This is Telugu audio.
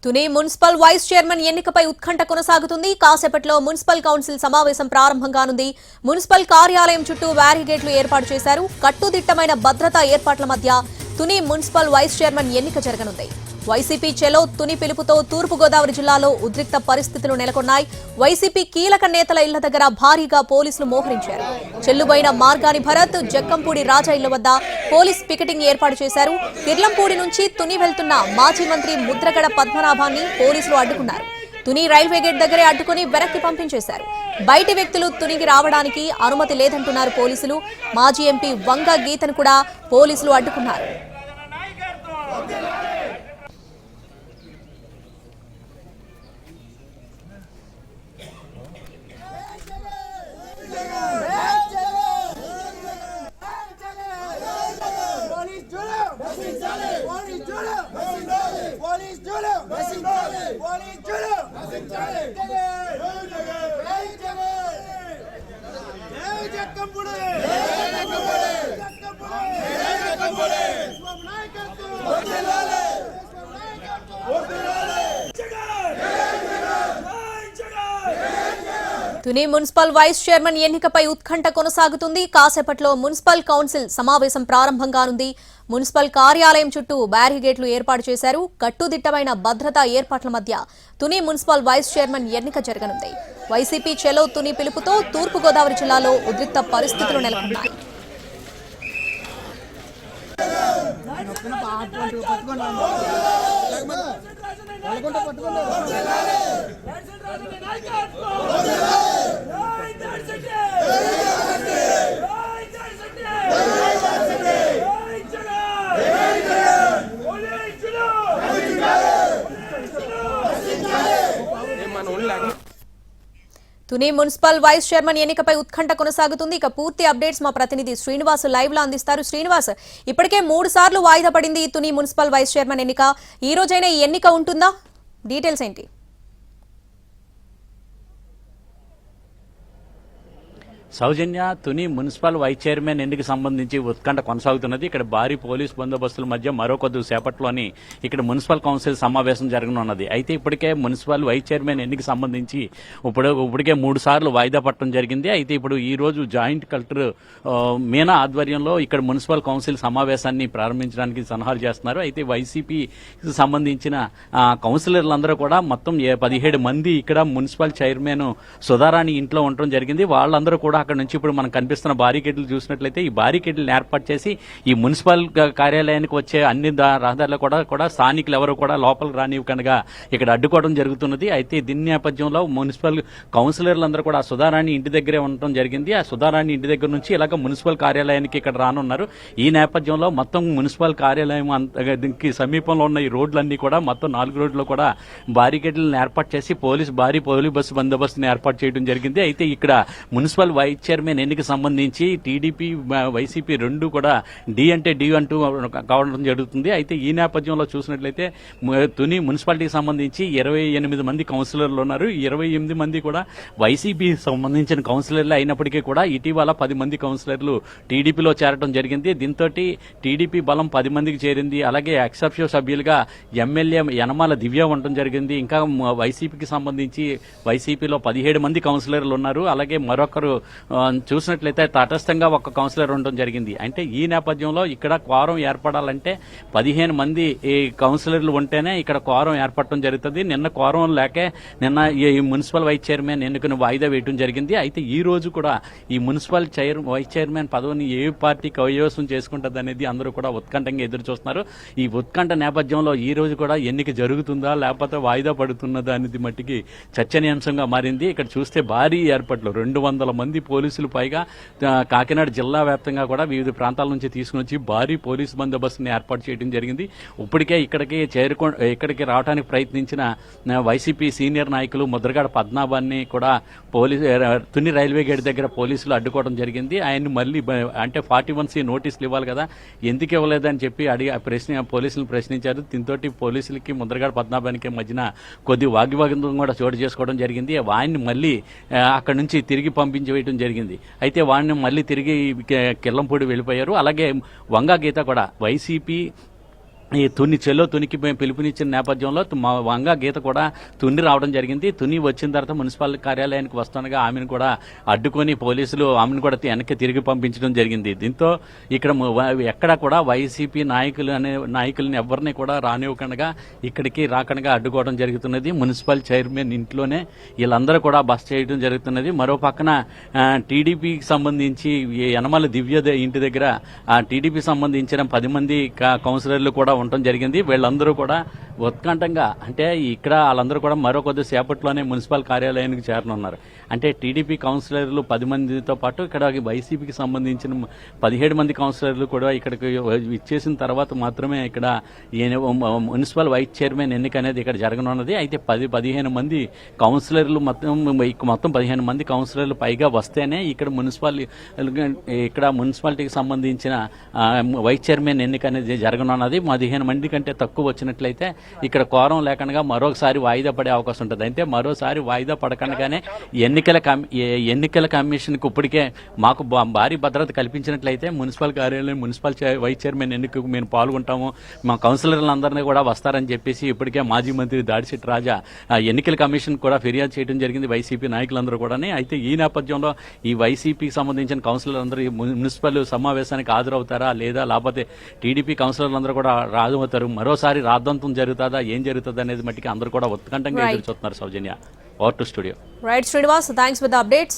తుని మున్సిపల్ వైస్ చైర్మన్ ఎన్నికపై ఉత్కంఠ కొనసాగుతుంది. కాసేపట్లో మున్సిపల్ కౌన్సిల్ సమావేశం ప్రారంభం కానుంది. మున్సిపల్ కార్యాలయం చుట్టూ బ్యారికేడ్లు ఏర్పాటు చేశారు. కట్టుదిట్టమైన భద్రతా ఏర్పాట్ల మధ్య తుని మున్సిపల్ వైస్ చైర్మన్ ఎన్నిక జరగనుంది. వైసీపీ చెలో తుని పిలుపుతో తూర్పుగోదావరి జిల్లాలో ఉద్రిక్త పరిస్థితులు నెలకొన్నాయి. వైసీపీ కీలక నేతల ఇళ్ల దగ్గర భారీగా పోలీసులు మోహరించారు. చెల్లుబైన మార్గాని భరత్, జక్కంపూడి రాజా ఇళ్ల వద్ద పోలీస్ పికెటింగ్ ఏర్పాటు చేశారు. తిర్లంపూడి నుంచి తుని వెళ్తున్న మాజీ మంత్రి ముద్రగడ పద్మనాభాన్ని పోలీసులు అడ్డుకున్నారు. తుని రైల్వే గేట్ దగ్గరే అడ్డుకుని వెనక్కి పంపించేశారు. బయటి వ్యక్తులు తునికి రావడానికి అనుమతి లేదంటున్నారు పోలీసులు. మాజీ ఎంపీ వంగ గీతను కూడా పోలీసులు అడ్డుకున్నారు. తుని మున్సిపల్ వైస్ చైర్మన్ ఎన్నికపై ఉత్కంఠ కొనసాగుతుంది. కాసేపట్లో మున్సిపల్ కౌన్సిల్ సమావేశం ప్రారంభం కానుంది. మున్సిపల్ కార్యాలయం చుట్టూ బ్యారికేడ్లు ఏర్పాటు చేశారు. కట్టుదిట్టమైన భద్రతా ఏర్పాట్ల మధ్య తుని మున్సిపల్ వైస్ చైర్మన్ ఎన్నిక జరగనుంది. వైసీపీ చెలో తుని పిలుపుతో తూర్పుగోదావరి జిల్లాలో ఉద్రిక్త పరిస్థితులు నెలకొన్నాయి. తుని మున్సిపల్ వైస్ చైర్మన్ ఎన్నికపై ఉత్కంఠ కొనసాగుతుంది. ఇక పూర్తి అప్డేట్స్ మా ప్రతినిధి శ్రీనివాస్ లైవ్ లో అందిస్తారు. శ్రీనివాస్, ఇప్పటికే 3 సార్లు వాయిదా పడింది తుని మున్సిపల్ వైస్ చైర్మన్ ఎన్నిక. ఈ రోజైనా ఈ ఎన్నిక ఉంటుందా? డీటెయిల్స్ ఏంటి? సౌజన్య, తుని మున్సిపల్ వైస్ చైర్మన్ ఎన్నిక సంబంధించి ఉత్కంఠ కొనసాగుతున్నది. ఇక్కడ భారీ పోలీస్ బందోబస్తుల మధ్య మరో కొద్ది సేపట్లోని ఇక్కడ మున్సిపల్ కౌన్సిల్ సమావేశం జరగనున్నది. అయితే ఇప్పటికే మున్సిపల్ వైస్ చైర్మన్ ఎన్నిక సంబంధించి ఇప్పటికే 3 సార్లు వాయిదా పట్టడం జరిగింది. అయితే ఇప్పుడు ఈ రోజు జాయింట్ కలెక్టర్ మీనా ఆధ్వర్యంలో ఇక్కడ మున్సిపల్ కౌన్సిల్ సమావేశాన్ని ప్రారంభించడానికి సన్నాహాలు చేస్తున్నారు. అయితే వైసీపీ సంబంధించిన కౌన్సిలర్లందరూ కూడా మొత్తం 17 మంది ఇక్కడ మున్సిపల్ చైర్మన్ సుధారాణి ఇంట్లో ఉండటం జరిగింది. వాళ్ళందరూ కూడా అక్కడ నుంచి ఇప్పుడు మనకు కనిపిస్తున్న బారికేడ్లు చూసినట్లయితే ఈ బారికేడ్లను ఏర్పాటు చేసి ఈ మున్సిపల్ కార్యాలయానికి వచ్చే అన్ని రహదారులు కూడా స్థానికులు ఎవరు కూడా లోపలికి రానివ్వకుండా ఇక్కడ అడ్డుకోవడం జరుగుతున్నది. అయితే దీని నేపథ్యంలో మున్సిపల్ కౌన్సిలర్లందరూ కూడా సుధారాణి ఇంటి దగ్గరే ఉండటం జరిగింది. ఆ సుధారాణి ఇంటి దగ్గర నుంచి ఇలాగ మున్సిపల్ కార్యాలయానికి ఇక్కడ రానున్నారు. ఈ నేపథ్యంలో మొత్తం మున్సిపల్ కార్యాలయం దీనికి సమీపంలో ఉన్న ఈ రోడ్లన్నీ కూడా మొత్తం 4 రోడ్లు కూడా బారికేడ్లను ఏర్పాటు చేసి భారీ పోలీస్ బస్సు బందోబస్తుని ఏర్పాటు చేయడం జరిగింది. అయితే ఇక్కడ మున్సిపల్ వైస్ చైర్మన్ ఎన్నిక సంబంధించి టీడీపీ వైసీపీ రెండు కూడా డి అంటే డి అంటూ కావడం జరుగుతుంది. అయితే ఈ నేపథ్యంలో చూసినట్లయితే తుని మున్సిపాలిటీకి సంబంధించి 28 మంది కౌన్సిలర్లు ఉన్నారు. 28 మంది కూడా వైసీపీ సంబంధించిన కౌన్సిలర్లు అయినప్పటికీ కూడా ఇటీవల 10 మంది కౌన్సిలర్లు టీడీపీలో చేరడం జరిగింది. దీంతో టీడీపీ బలం 10 మందికి చేరింది. అలాగే ఎక్సెప్షన్ సభ్యులుగా ఎమ్మెల్యే యనమాల దివ్య ఉండటం జరిగింది. ఇంకా వైసీపీకి సంబంధించి వైసీపీలో 17 మంది కౌన్సిలర్లు ఉన్నారు. అలాగే మరొకరు చూసినట్లయితే తటస్థంగా ఒక కౌన్సిలర్ ఉండడం జరిగింది. అంటే ఈ నేపథ్యంలో ఇక్కడ క్వారం ఏర్పడాలంటే 15 మంది ఈ కౌన్సిలర్లు ఉంటేనే ఇక్కడ క్వారం ఏర్పడటం జరుగుతుంది. నిన్న క్వారం లేకే నిన్న ఈ మున్సిపల్ వైస్ చైర్మన్ ఎన్నికను వాయిదా వేయడం జరిగింది. అయితే ఈ రోజు కూడా ఈ మున్సిపల్ వైస్ చైర్మన్ పదవిని ఏ పార్టీ కైవసం చేసుకుంటుంది అనేది అందరూ కూడా ఉత్కంఠంగా ఎదురు చూస్తున్నారు. ఈ ఉత్కంఠ నేపథ్యంలో ఈ రోజు కూడా ఎన్నిక జరుగుతుందా లేకపోతే వాయిదా పడుతున్నదా అనేది మట్టికి చర్చనీయాంశంగా మారింది. ఇక్కడ చూస్తే భారీ ఏర్పాట్లు 200 మంది పోలీసులు పైగా కాకినాడ జిల్లా వ్యాప్తంగా కూడా వివిధ ప్రాంతాల నుంచి తీసుకుని వచ్చి భారీ పోలీసు బందోబస్తుని ఏర్పాటు చేయడం జరిగింది. ఇప్పటికే ఇక్కడికి రావడానికి ప్రయత్నించిన వైసీపీ సీనియర్ నాయకులు ముద్రగడ పద్మనాభాన్ని కూడా తుని రైల్వే గేట్ దగ్గర పోలీసులు అడ్డుకోవడం జరిగింది. ఆయన్ని మళ్ళీ అంటే 41C నోటీసులు ఇవ్వాలి కదా, ఎందుకు ఇవ్వలేదని చెప్పి పోలీసులను ప్రశ్నించారు. దీంతో పోలీసులకి ముద్రగడ పద్మనాభానికి మధ్యన కొద్ది వాగ్వివాదం కూడా చోటు చేసుకోవడం జరిగింది. ఆయన్ని మళ్ళీ అక్కడి నుంచి తిరిగి పంపించి వేయడం జరిగింది. అయితే వాడిని మళ్ళీ తిరిగి కిల్లంపూడి వెళ్ళిపోయారు. అలాగే వంగా గీత కూడా వైసీపీ ఈ తునికి పిలుపునిచ్చిన నేపథ్యంలో మా వంగ గీత కూడా తుని రావడం జరిగింది. తుని వచ్చిన తర్వాత మున్సిపల్ కార్యాలయానికి వస్తుండగా ఆమెను కూడా అడ్డుకొని పోలీసులు ఆమెను కూడా వెనక్కి తిరిగి పంపించడం జరిగింది. దీంతో ఇక్కడ ఎక్కడ కూడా వైసీపీ నాయకులని ఎవరిని కూడా రానివ్వకుండా ఇక్కడికి రాకుండా అడ్డుకోవడం జరుగుతున్నది. మున్సిపల్ చైర్మన్ ఇంట్లోనే వీళ్ళందరూ కూడా బస్ చేయడం జరుగుతున్నది. మరో పక్కన టీడీపీకి సంబంధించి యనమల దివ్య ఇంటి దగ్గర టీడీపీ సంబంధించిన 10 మంది కౌన్సిలర్లు కూడా ఉండటం జరిగింది. వీళ్ళందరూ కూడా ఉత్కంఠంగా అంటే ఇక్కడ వాళ్ళందరూ కూడా మరో కొద్ది సేపట్లోనే మున్సిపల్ కార్యాలయానికి చేరనున్నారు. అంటే టీడీపీ కౌన్సిలర్లు 10 మందితో పాటు ఇక్కడ వైసీపీకి సంబంధించిన 17 మంది కౌన్సిలర్లు కూడా ఇక్కడికి ఇచ్చేసిన తర్వాత మాత్రమే ఇక్కడ మున్సిపల్ వైస్ చైర్మన్ ఎన్నిక అనేది ఇక్కడ జరగనున్నది. అయితే 10-15 మంది కౌన్సిలర్లు మొత్తం 15 మంది కౌన్సిలర్లు పైగా వస్తేనే ఇక్కడ మున్సిపాలిటీకి సంబంధించిన వైస్ చైర్మన్ ఎన్నిక అనేది జరగనున్నది. 15 మంది కంటే తక్కువ వచ్చినట్లయితే ఇక్కడ కోరం లేకుండా మరోసారి వాయిదా పడే అవకాశం ఉంటుంది. అయితే మరోసారి వాయిదా పడకుండానే ఎన్నికల కమిషన్కి ఇప్పటికే మాకు భారీ భద్రత కల్పించినట్లయితే మున్సిపల్ కార్యాలయం మున్సిపల్ వైస్ చైర్మన్ ఎన్నికకు మేము పాల్గొంటాము, మా కౌన్సిలర్లందరినీ కూడా వస్తారని చెప్పేసి ఇప్పటికే మాజీ మంత్రి దాడిశెట్టి రాజా ఎన్నికల కమిషన్ కూడా ఫిర్యాదు చేయడం జరిగింది వైసీపీ నాయకులందరూ కూడా. అయితే ఈ నేపథ్యంలో ఈ వైసీపీకి సంబంధించిన కౌన్సిలర్లందరూ మున్సిపల్ సమావేశానికి హాజరవుతారా లేదా లేకపోతే టీడీపీ కౌన్సిలర్లందరూ కూడా రాజవుతారు, మరోసారి రాద్ధాంతం జరుగుతుందా ఏం జరుగుతుంది అనేది మట్టికి అందరూ కూడా ఉత్కంఠంగా ఎదురు చూస్తున్నారు. Soujanya, over to studio. Right Srinivas, thanks for the updates.